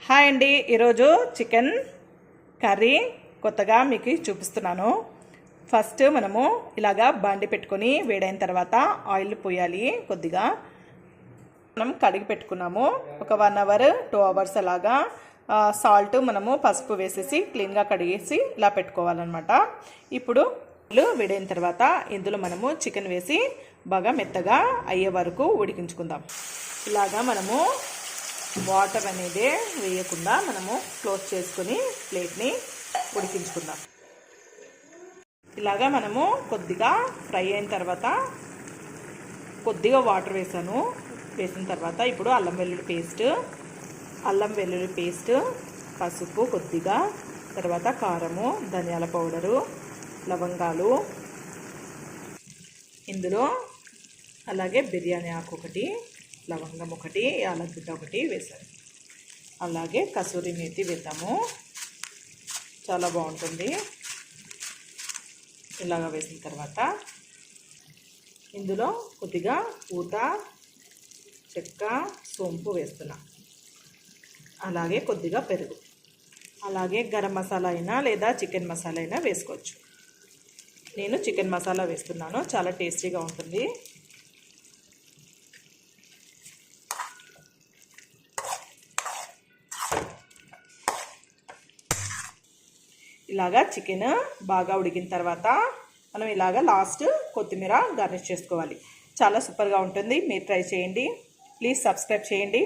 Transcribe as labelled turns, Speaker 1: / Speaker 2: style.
Speaker 1: Hi అండి, ఈరోజు chicken curry కొత్తగా మీకు చూపిస్తున్నాను. ఫస్ట్ మనము ఇలాగా బండి పెట్టుకొని వేడైన తర్వాత ఆయిల్ పోయాలి. కొద్దిగా మనం కడిగి పెట్టుకున్నాము. ఒక 1 అవర్ 2 అవర్స్ అలాగా సాల్ట్ మనము పసుపు వేసేసి క్లీన్గా కడిగేసి ఇలా పెట్టుకోవాలన్నమాట. ఇప్పుడు వేడైన తర్వాత ఇందులో మనము చికెన్ వేసి బాగా మెత్తగా అయ్యే వరకు ఉడికించుకుందాం. ఇలాగా మనము వాటర్ అనేది వేయకుండా మనము క్లోజ్ చేసుకొని ప్లేట్ని ఉడికించుకుందాం. ఇలాగా మనము కొద్దిగా ఫ్రై అయిన తర్వాత కొద్దిగా వాటర్ వేసిన తర్వాత ఇప్పుడు అల్లం వెల్లుల్లి పేస్ట్, పసుపు కొద్దిగా, తర్వాత కారము, ధనియాల పౌడరు, లవంగాలు, ఇందులో అలాగే బిర్యానీ ఆకు ఒకటి, లవంగం ఒకటి, యాలకుల ఒకటి వేసాను. అలాగే కసూరి మేతి వేద్దాము, చాలా బాగుంటుంది. ఇలాగ వేసిన తర్వాత ఇందులో కొద్దిగా ఊత, చెక్క, సోంపు వేస్తున్నా. అలాగే కొద్దిగా పెరుగు, అలాగే గరం మసాలా అయినా లేదా చికెన్ మసాలా అయినా వేసుకోవచ్చు. నేను చికెన్ మసాలా వేస్తున్నాను, చాలా టేస్టీగా ఉంటుంది. ఇలాగా చికెన్ బాగా ఉడికిన తర్వాత మనం ఇలాగా లాస్ట్ కొత్తిమీర గార్నిష్ చేసుకోవాలి. చాలా సూపర్గా ఉంటుంది. మీరు ట్రై చేయండి. ప్లీజ్ సబ్స్క్రైబ్ చేయండి.